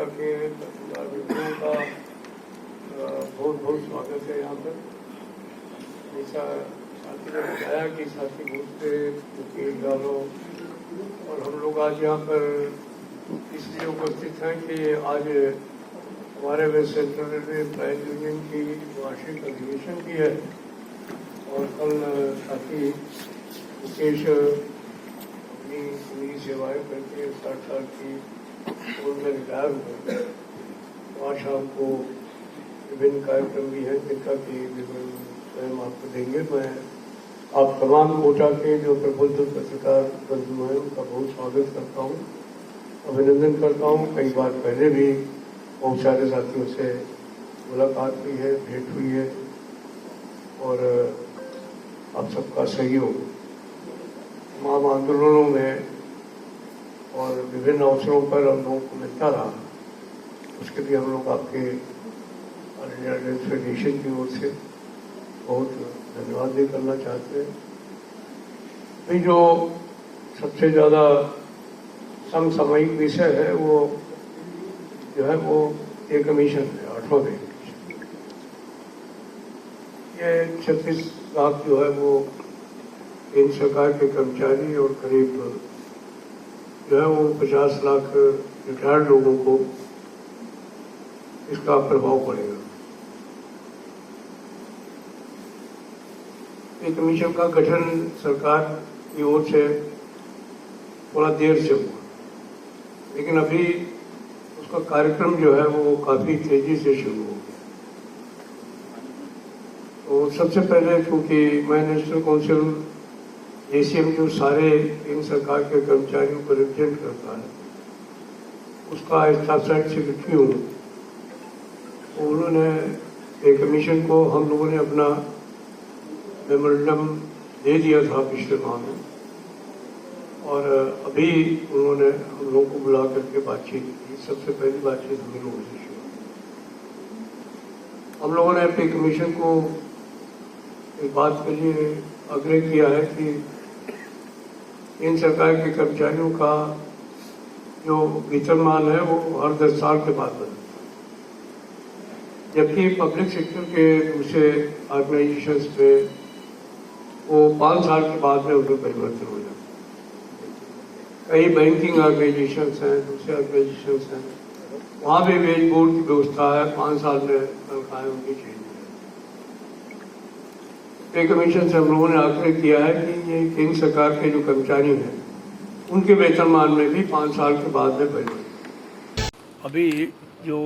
मोर्चा के तहसीलदार का बहुत बहुत स्वागत है यहाँ पर। जैसा साथी ने बताया कि साथी घूमते वकील डालो और हम लोग आज यहाँ पर इसलिए उपस्थित हैं कि आज हमारे वेस्ट सेंट्रल रेलवे प्राइज यूनियन की वार्षिक अधिवेशन की है और कल साथी मुकेश अपनी पूरी सेवाएं करके 60 साल की उम्र में रिटायर हुए। तो आज शाम को विभिन्न कार्यक्रम भी हैं जिनका कि विवरण स्वयं आपको देंगे। मैं आप तमाम कोटा के जो प्रबुद्ध पत्रकार बंधु हैं उनका बहुत स्वागत करता हूँ, अभिनंदन करता हूँ। कई बार पहले भी बहुत सारे साथियों से मुलाकात हुई है, भेंट हुई है और आप सबका सहयोग तमाम आंदोलनों में और विभिन्न अवसरों पर हम लोगों को मिलता रहा। उसके लिए हम लोग आपके ऑल इंडिया रेल फेडरेशन की ओर से बहुत धन्यवाद भी करना चाहते हैं। अभी जो सबसे ज़्यादा समसामयिक विषय है वो जो है वो पे कमीशन है, 8वां पे कमीशन। ये 36 लाख जो है वो केंद्र सरकार के कर्मचारी और करीब जो है वो 50 लाख रिटायर्ड लोगों को इसका प्रभाव पड़ेगा। ये कमीशन का गठन सरकार की ओर से थोड़ा देर से हुआ, लेकिन अभी उसका कार्यक्रम जो है वो काफी तेजी से शुरू हो गया। तो सबसे पहले क्योंकि मैं नेशनल काउंसिल जेसीएम जो सारे केंद्र सरकार के कर्मचारियों को रिप्रेजेंट करता है उसका स्टाफ सेक्रेटरी हूँ, तो उन्होंने एक कमीशन को हम लोगों ने अपना मेमोरेंडम दे दिया था पिछले माह में और अभी उन्होंने हम लोगों को बुला करके बातचीत की। सबसे पहली बातचीत हम लोगों से शुरू। हम लोगों ने पे कमीशन को इस बात के लिए आग्रह किया है कि इन सरकार के कर्मचारियों का जो वेतनमान है वो हर 10 साल के बाद बदलता है, जबकि पब्लिक सेक्टर के दूसरे ऑर्गेनाइजेशंस में वो 5 साल के बाद में उनमें परिवर्तन हो जाता है। कई बैंकिंग ऑर्गेनाइजेशंस हैं, दूसरे ऑर्गेनाइजेशंस हैं, वहाँ भी वेज बोर्ड की व्यवस्था है, 5 साल में तनख्वाहें उनकी चेंज हो जाती है। पे कमीशन से हम लोगों ने आग्रह किया है कि ये केंद्र सरकार के जो कर्मचारी हैं उनके वेतनमान में भी 5 साल के बाद में परिवर्तन। अभी जो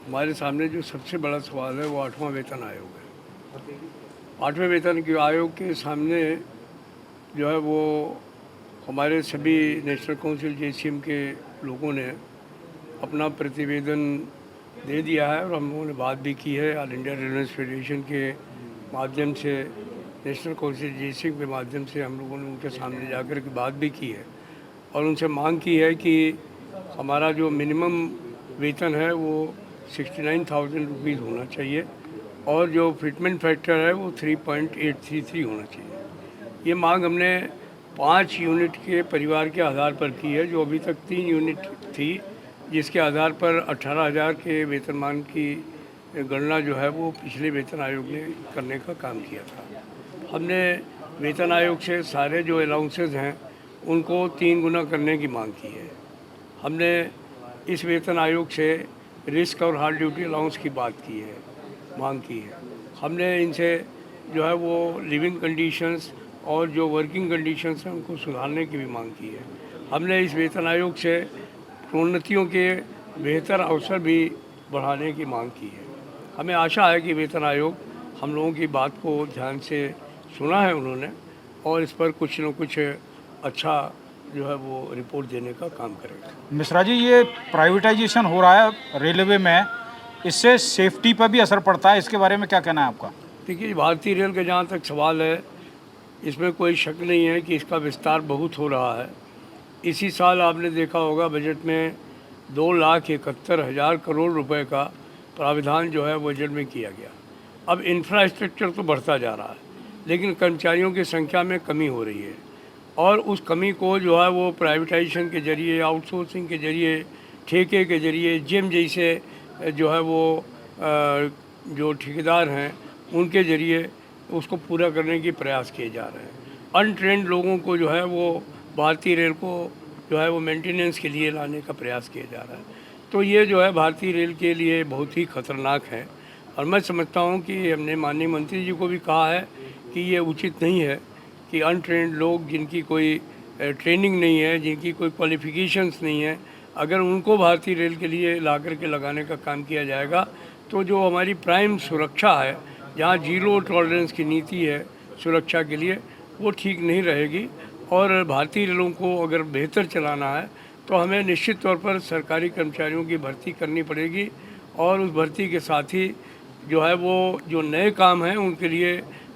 हमारे सामने जो सबसे बड़ा सवाल है वो 8वां वेतन आयोग है। 8वें वेतन आयोग के सामने जो है वो हमारे सभी नेशनल काउंसिल जेसीएम के लोगों ने अपना प्रतिवेदन दे दिया है और हम लोगों ने बात भी की है ऑल इंडिया रेलवे फेडरेशन के माध्यम से, नेशनल काउंसिल जेसीएम के माध्यम से हम लोगों ने उनके सामने जाकर के बात भी की है और उनसे मांग की है कि हमारा जो मिनिमम वेतन है वो 69,000 रुपीज़ होना चाहिए और जो फिटमेंट फैक्टर है वो 3.833 होना चाहिए। ये मांग हमने 5 यूनिट के परिवार के आधार पर की है, जो अभी तक 3 यूनिट थी, जिसके आधार पर 18,000 के वेतनमान की गणना जो है वो पिछले वेतन आयोग ने करने का काम किया था। हमने वेतन आयोग से सारे जो अलाउंसेस हैं उनको 3 गुना करने की मांग की है। हमने इस वेतन आयोग से रिस्क और हार्ड ड्यूटी अलाउंस की बात की है, मांग की है। हमने इनसे जो है वो लिविंग कंडीशंस और जो वर्किंग कंडीशंस हैं उनको सुधारने की भी मांग की है। हमने इस वेतन आयोग से प्रोन्नतियों के बेहतर अवसर भी बढ़ाने की मांग की है। हमें आशा है कि वेतन आयोग हम लोगों की बात को ध्यान से सुना है उन्होंने और इस पर कुछ न कुछ अच्छा जो है वो रिपोर्ट देने का काम करेगा। मिश्रा जी, ये प्राइवेटाइजेशन हो रहा है रेलवे में, इससे सेफ्टी पर भी असर पड़ता है, इसके बारे में क्या कहना है आपका? देखिए, भारतीय रेल का जहाँ तक सवाल है इसमें कोई शक नहीं है कि इसका विस्तार बहुत हो रहा है। इसी साल आपने देखा होगा बजट में 2,71,000 करोड़ रुपए का प्राविधान जो है बजट में किया गया। अब इंफ्रास्ट्रक्चर तो बढ़ता जा रहा है लेकिन कर्मचारियों की संख्या में कमी हो रही है और उस कमी को जो है वो प्राइवेटाइजेशन के जरिए, आउटसोर्सिंग के जरिए ठेके के ज़रिए जिम जैसे जो है वो जो ठेकेदार हैं उनके ज़रिए उसको पूरा करने की प्रयास किए जा रहे हैं। अनट्रेंड लोगों को जो है वो भारतीय रेल को जो है वो मेंटेनेंस के लिए लाने का प्रयास किया जा रहा है। तो ये जो है भारतीय रेल के लिए बहुत ही खतरनाक है और मैं समझता हूँ कि हमने माननीय मंत्री जी को भी कहा है कि ये उचित नहीं है कि अनट्रेंड लोग जिनकी कोई ट्रेनिंग नहीं है, जिनकी कोई क्वालिफ़िकेशंस नहीं है, अगर उनको भारतीय रेल के लिए ला कर के लगाने का काम किया जाएगा तो जो हमारी प्राइम सुरक्षा है, जहाँ जीरो टॉलरेंस की नीति है सुरक्षा के लिए, वो ठीक नहीं रहेगी। और भारतीय रेलों को अगर बेहतर चलाना है तो हमें निश्चित तौर पर सरकारी कर्मचारियों की भर्ती करनी पड़ेगी और उस भर्ती के साथ ही जो है वो जो नए काम हैं उनके लिए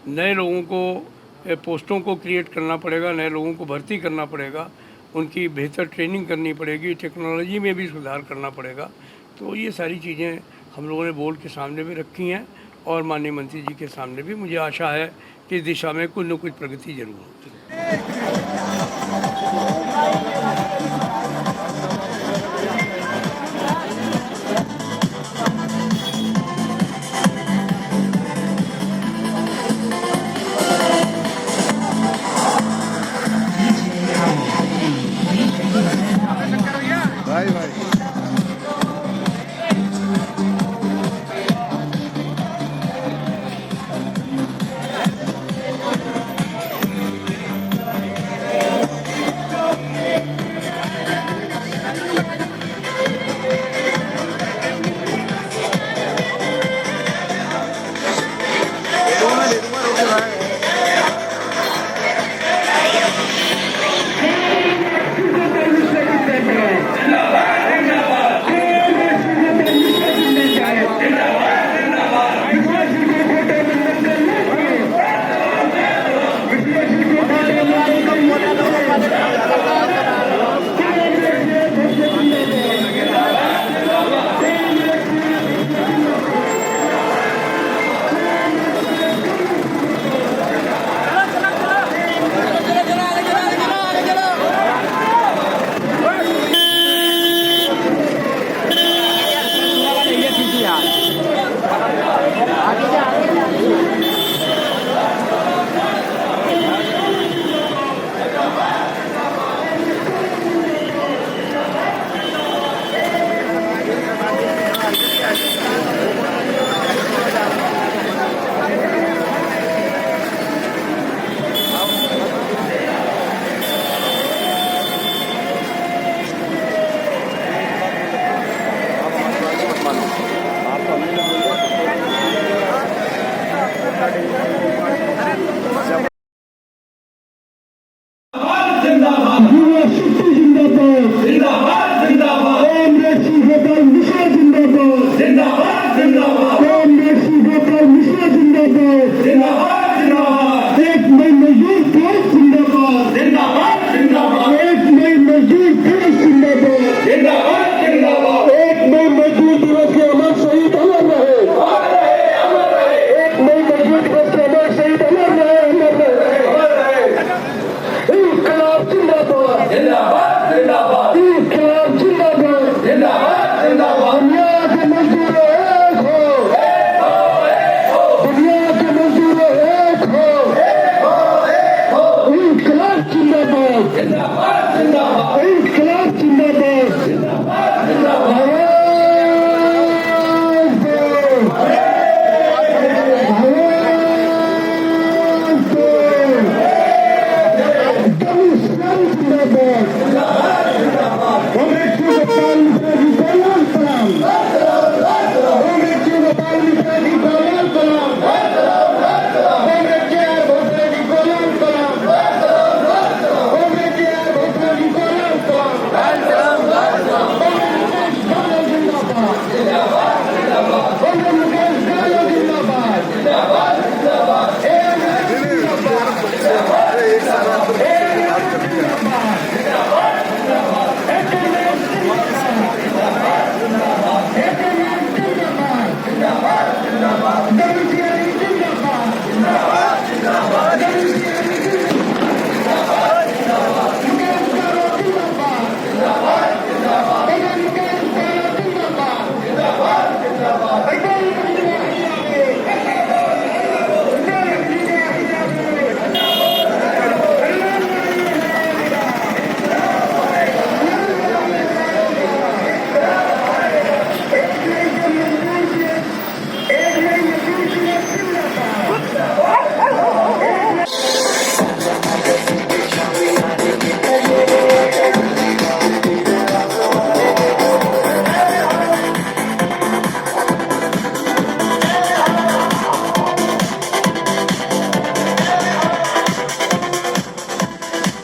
नए लोगों को पोस्टों को क्रिएट करना पड़ेगा, नए लोगों को भर्ती करना पड़ेगा, उनकी बेहतर ट्रेनिंग करनी पड़ेगी, टेक्नोलॉजी में भी सुधार करना पड़ेगा। तो ये सारी चीज़ें हम लोगों ने बोर्ड के सामने भी रखी हैं और माननीय मंत्री जी के सामने भी। मुझे आशा है कि इस दिशा में कुछ न कुछ प्रगति जरूर होगी।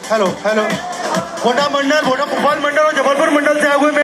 हेलो हेलो, भोटा मंडल, भोटा भोपाल मंडल और जबलपुर मंडल से आए हुए